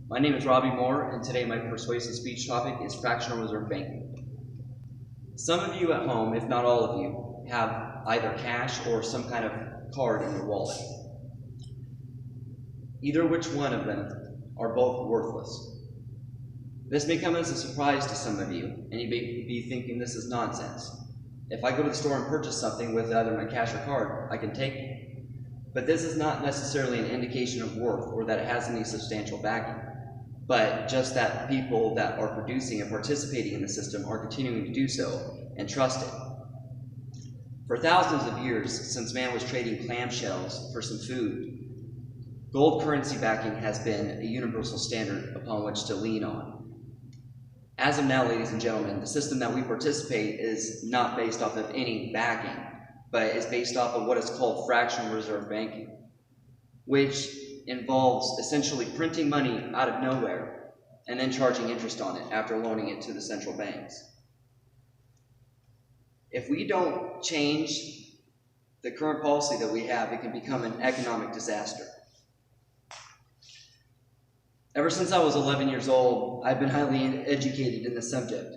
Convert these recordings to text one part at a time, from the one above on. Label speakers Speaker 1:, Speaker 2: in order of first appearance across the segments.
Speaker 1: My name is Robbie Moore, and today my persuasive speech topic is fractional reserve banking. Some of you at home, if not all of you, have either cash or some kind of card in your wallet. Either which one of them are both worthless. This may come as a surprise to some of you, and you may be thinking this is nonsense. If I go to the store and purchase something with either my cash or card, I can take it. But this is not necessarily an indication of worth or that it has any substantial backing, but just that people that are producing and participating in the system are continuing to do so and trust it. For thousands of years, since man was trading clamshells for some food, gold currency backing has been a universal standard upon which to lean on. As of now, ladies and gentlemen, the system that we participate is not based off of any backing, but is based off of what is called fractional reserve banking, which involves essentially printing money out of nowhere and then charging interest on it after loaning it to the central banks. If we don't change the current policy that we have, it can become an economic disaster. Ever since I was 11 years old, I've been highly educated in this subject.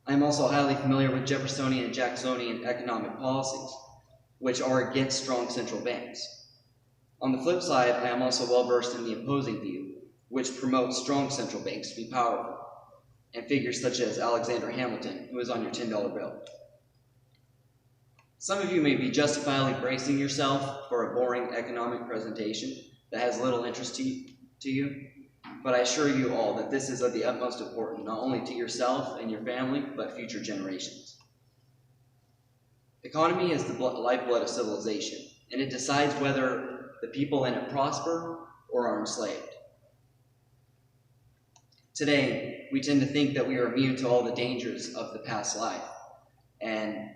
Speaker 1: I'm also highly familiar with Jeffersonian and Jacksonian economic policies, which are against strong central banks. On the flip side, I am also well versed in the opposing view, which promotes strong central banks to be powerful, and figures such as Alexander Hamilton, who is on your $10 bill. Some of you may be justifiably bracing yourself for a boring economic presentation that has little interest to you, but I assure you all that this is of the utmost importance, not only to yourself and your family, but future generations. Economy is the lifeblood of civilization, and it decides whether the people in it prosper or are enslaved. Today, we tend to think that we are immune to all the dangers of the past life, and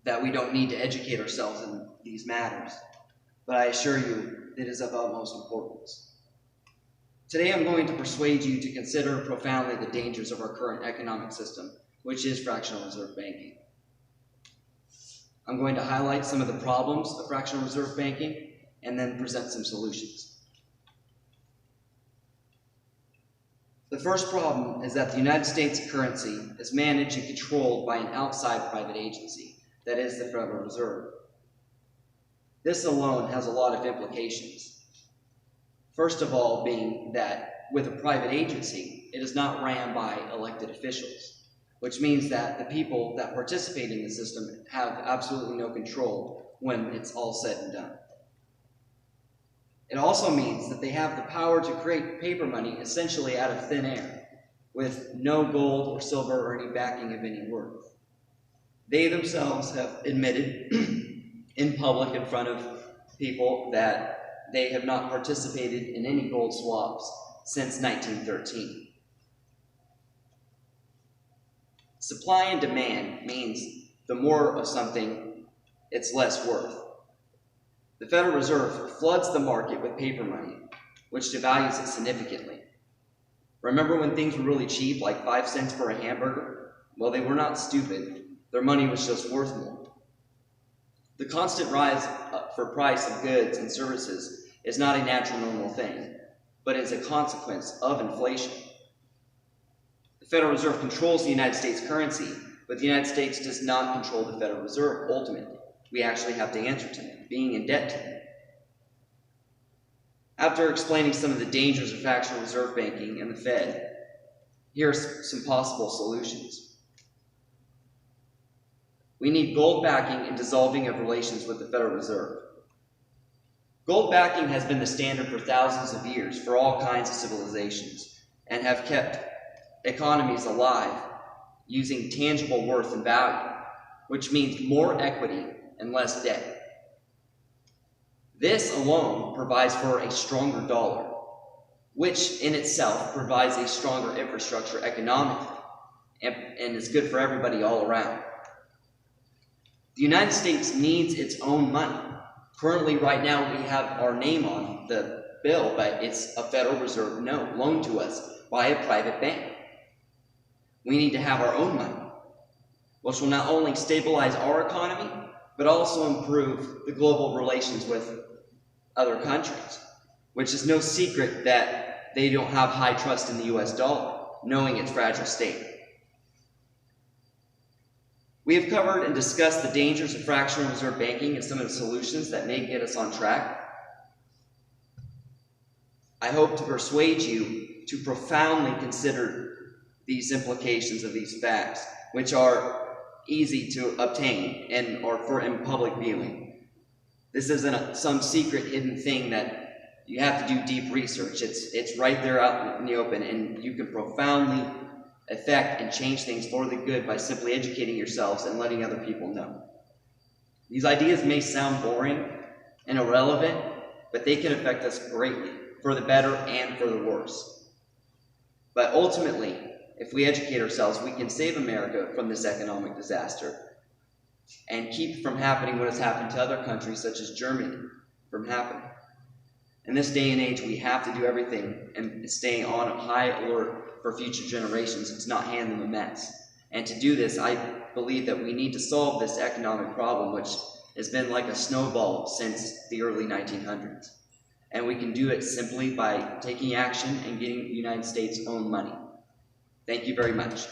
Speaker 1: that we don't need to educate ourselves in these matters. But I assure you, it is of utmost importance. Today, I'm going to persuade you to consider profoundly the dangers of our current economic system, which is fractional reserve banking. I'm going to highlight some of the problems of fractional reserve banking and then present some solutions. The first problem is that the United States currency is managed and controlled by an outside private agency, that is the Federal Reserve. This alone has a lot of implications. First of all being that with a private agency, it is not ran by elected officials, which means that the people that participate in the system have absolutely no control when it's all said and done. It also means that they have the power to create paper money essentially out of thin air, with no gold or silver or any backing of any worth. They themselves have admitted in public in front of people that they have not participated in any gold swaps since 1913. Supply and demand means the more of something, it's less worth. The Federal Reserve floods the market with paper money, which devalues it significantly. Remember when things were really cheap, like 5 cents for a hamburger? Well, they were not stupid. Their money was just worth more. The constant rise for price of goods and services is not a natural normal thing, but is a consequence of inflation. The Federal Reserve controls the United States currency, but the United States does not control the Federal Reserve ultimately. We actually have to answer to them, being in debt to them. After explaining some of the dangers of fractional reserve banking and the Fed, here are some possible solutions. We need gold backing and dissolving of relations with the Federal Reserve. Gold backing has been the standard for thousands of years for all kinds of civilizations and have kept economies alive using tangible worth and value, which means more equity and less debt. This alone provides for a stronger dollar, which in itself provides a stronger infrastructure economically and is good for everybody all around. The United States needs its own money. Currently, right now, we have our name on the bill, but it's a Federal Reserve note loaned to us by a private bank. We need to have our own money, which will not only stabilize our economy, but also improve the global relations with other countries, which is no secret that they don't have high trust in the US dollar, knowing its fragile state. We have covered and discussed the dangers of fractional reserve banking and some of the solutions that may get us on track. I hope to persuade you to profoundly consider these implications of these facts, which are easy to obtain and are for in public viewing. This isn't some secret hidden thing that you have to do deep research. It's right there out in the open, and you can profoundly affect and change things for the good by simply educating yourselves and letting other people know. These ideas may sound boring and irrelevant, but they can affect us greatly, for the better and for the worse. But ultimately, if we educate ourselves, we can save America from this economic disaster and keep from happening what has happened to other countries such as Germany from happening. In this day and age, we have to do everything and stay on high alert for future generations and to not hand them a mess. And to do this, I believe that we need to solve this economic problem, which has been like a snowball since the early 1900s. And we can do it simply by taking action and getting the United States' own money. Thank you very much.